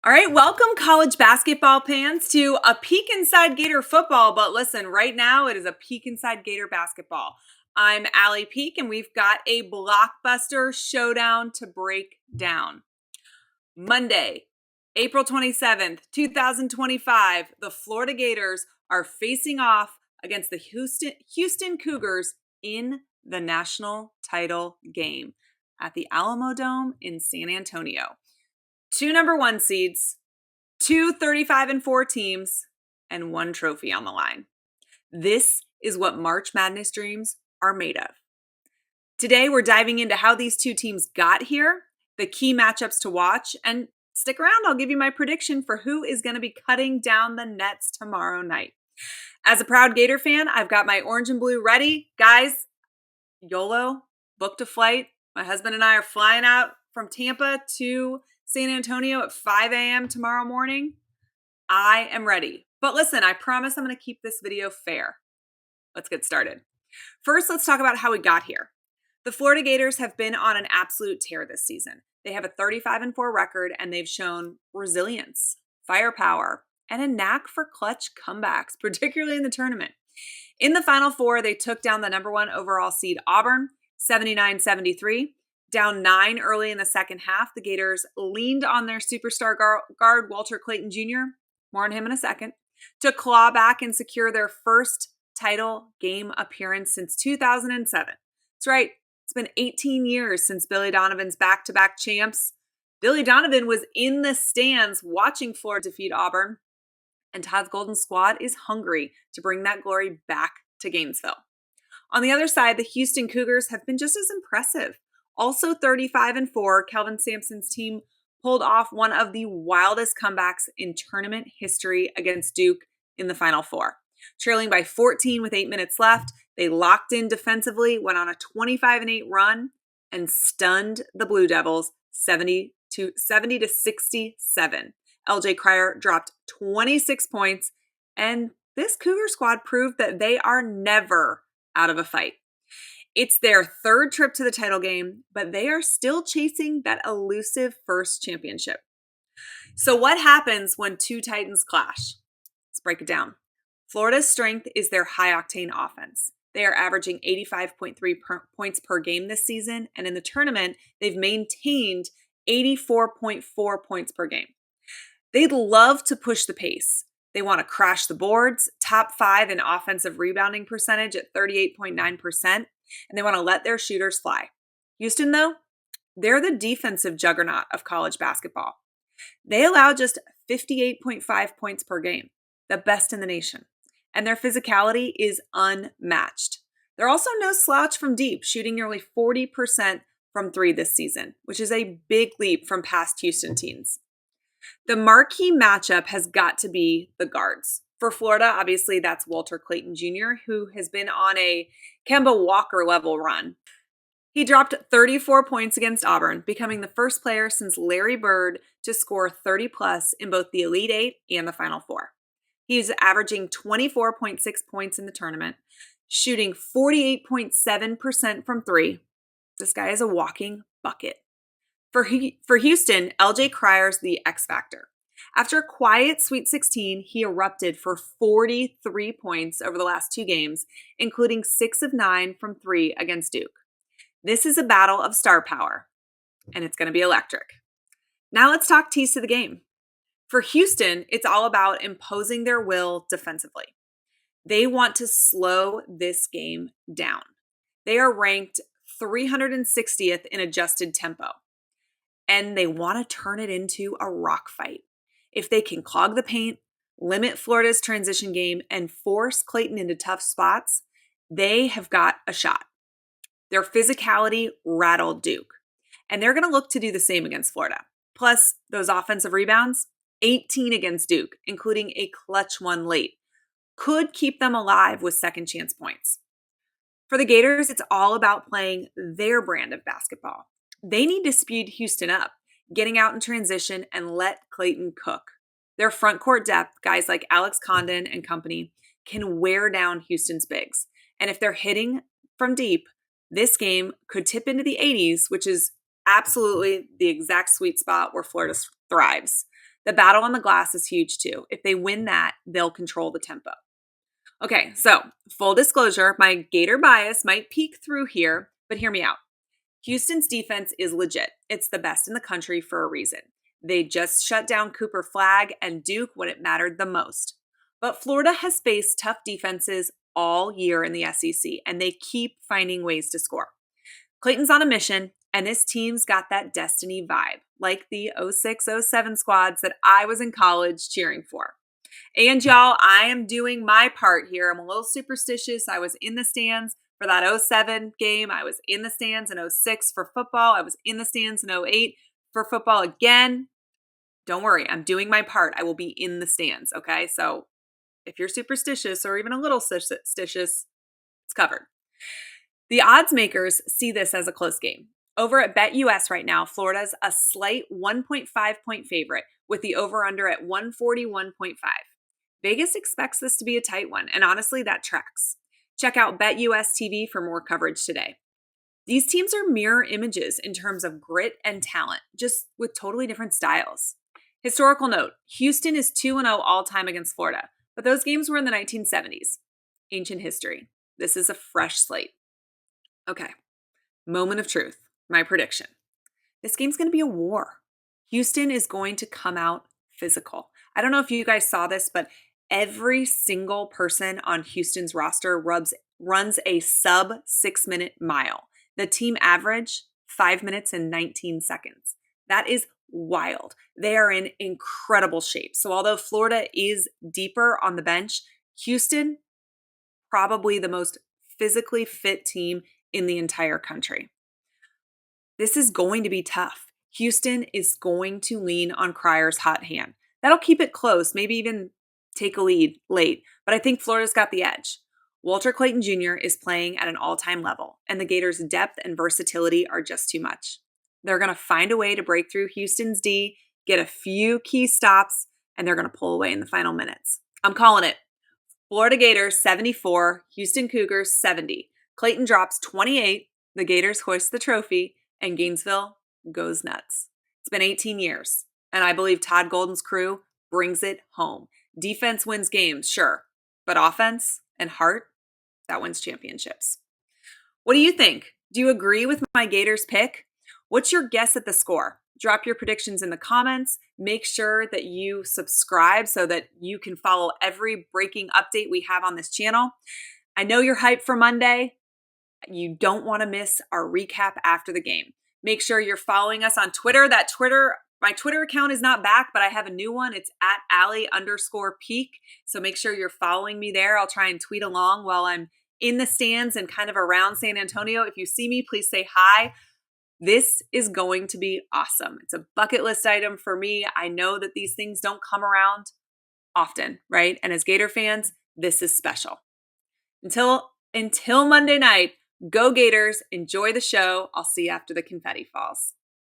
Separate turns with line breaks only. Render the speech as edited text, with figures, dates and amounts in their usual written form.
All right, welcome college basketball fans to a peek inside Gator football. But listen, right now it is a peek inside Gator basketball. I'm Allie Peak, and we've got a blockbuster showdown to break down. Monday, April 27th, 2025, the Florida Gators are facing off against the Houston Cougars in the national title game at the Alamo Dome in San Antonio. Two number one seeds, two 35-4 teams, and one trophy on the line. This is what March Madness dreams are made of. Today, we're diving into how these two teams got here, the key matchups to watch, and stick around, I'll give you my prediction for who is going to be cutting down the nets tomorrow night. As a proud Gator fan, I've got my orange and blue ready. Guys, YOLO, booked a flight. My husband and I are flying out from Tampa to San Antonio at 5 a.m. tomorrow morning. I am ready. But listen, I promise I'm going to keep this video fair. Let's get started. First, let's talk about how we got here. The Florida Gators have been on an absolute tear this season. They have a 35-4 record, and they've shown resilience, firepower, and a knack for clutch comebacks, particularly in the tournament. In the Final Four, they took down the number one overall seed Auburn, 79-73. Down 9 early in the second half, the Gators leaned on their superstar guard, Walter Clayton Jr., more on him in a second, to claw back and secure their first title game appearance since 2007. That's right, it's been 18 years since Billy Donovan's back-to-back champs. Billy Donovan was in the stands watching Florida defeat Auburn, and Todd's Golden Squad is hungry to bring that glory back to Gainesville. On the other side, the Houston Cougars have been just as impressive. Also 35-4, Kelvin Sampson's team pulled off one of the wildest comebacks in tournament history against Duke in the Final Four. Trailing by 14 with 8 minutes left, they locked in defensively, went on a 25-8 run, and stunned the Blue Devils 70-67. LJ Cryer dropped 26 points, and this Cougar squad proved that they are never out of a fight. It's their third trip to the title game, but they are still chasing that elusive first championship. So what happens when two Titans clash? Let's break it down. Florida's strength is their high-octane offense. They are averaging 85.3 points per game this season, and in the tournament, they've maintained 84.4 points per game. They'd love to push the pace. They want to crash the boards, top 5 in offensive rebounding percentage at 38.9%, and they want to let their shooters fly. Houston, though, they're the defensive juggernaut of college basketball. They allow just 58.5 points per game, the best in the nation, and their physicality is unmatched. They're also no slouch from deep, shooting nearly 40% from 3 this season, which is a big leap from past Houston teams. The marquee matchup has got to be the guards. For Florida, obviously, that's Walter Clayton Jr., who has been on a Kemba Walker level run. He dropped 34 points against Auburn, becoming the first player since Larry Bird to score 30-plus in both the Elite Eight and the Final Four. He's averaging 24.6 points in the tournament, shooting 48.7% from 3. This guy is a walking bucket. For Houston, LJ Cryer's the X factor. After a quiet Sweet 16, he erupted for 43 points over the last 2 games, including 6 of 9 from 3 against Duke. This is a battle of star power, and it's going to be electric. Now let's talk keys to the game. For Houston, it's all about imposing their will defensively. They want to slow this game down. They are ranked 360th in adjusted tempo, and they want to turn it into a rock fight. If they can clog the paint, limit Florida's transition game, and force Clayton into tough spots, they have got a shot. Their physicality rattled Duke, and they're going to look to do the same against Florida. Plus, those offensive rebounds, 18 against Duke, including a clutch one late, could keep them alive with second chance points. For the Gators, it's all about playing their brand of basketball. They need to speed Houston up, getting out in transition and let Clayton cook. Their front court depth, guys like Alex Condon and company, can wear down Houston's bigs. And if they're hitting from deep, this game could tip into the 80s, which is absolutely the exact sweet spot where Florida thrives. The battle on the glass is huge too. If they win that, they'll control the tempo. Okay, so full disclosure, my Gator bias might peek through here, but hear me out. Houston's defense is legit. It's the best in the country for a reason. They just shut down Cooper Flagg and Duke when it mattered the most. But Florida has faced tough defenses all year in the SEC, and they keep finding ways to score. Clayton's on a mission, and this team's got that destiny vibe, like the 06-07 squads that I was in college cheering for. And y'all, I am doing my part here. I'm a little superstitious. I was in the stands for that 07 game. I was in the stands in 06 for football. I was in the stands in 08 for football again. Don't worry, I'm doing my part. I will be in the stands, okay? So if you're superstitious or even a little superstitious, it's covered. The odds makers see this as a close game. Over at BetUS right now, Florida's a slight 1.5 point favorite with the over-under at 141.5. Vegas expects this to be a tight one, and honestly, that tracks. Check out BetUS TV for more coverage today. These teams are mirror images in terms of grit and talent, just with totally different styles. Historical note, Houston is 2-0 all-time against Florida, but those games were in the 1970s. Ancient history. This is a fresh slate. Okay, moment of truth, my prediction. This game's going to be a war. Houston is going to come out physical. I don't know if you guys saw this, but every single person on Houston's roster runs a sub 6-minute mile. The team average 5 minutes and 19 seconds. That is wild. They are in incredible shape. So although Florida is deeper on the bench, Houston, probably the most physically fit team in the entire country. This is going to be tough. Houston is going to lean on Crier's hot hand. That'll keep it close, maybe even take a lead late, but I think Florida's got the edge. Walter Clayton Jr. is playing at an all-time level, and the Gators' depth and versatility are just too much. They're going to find a way to break through Houston's D, get a few key stops, and they're going to pull away in the final minutes. I'm calling it. Florida Gators 74, Houston Cougars 70. Clayton drops 28, the Gators hoist the trophy, and Gainesville goes nuts. It's been 18 years, and I believe Todd Golden's crew brings it home. Defense wins games, sure, but offense and heart, that wins championships. What do you think? Do you agree with my Gators pick? What's your guess at the score? Drop your predictions in the comments. Make sure that you subscribe so that you can follow every breaking update we have on this channel. I know you're hyped for Monday. You don't want to miss our recap after the game. Make sure you're following us on Twitter. My Twitter account is not back, but I have a new one. It's at Allie_Peak. So make sure you're following me there. I'll try and tweet along while I'm in the stands and kind of around San Antonio. If you see me, please say hi. This is going to be awesome. It's a bucket list item for me. I know that these things don't come around often, right? And as Gator fans, this is special. Until Monday night, go Gators. Enjoy the show. I'll see you after the confetti falls.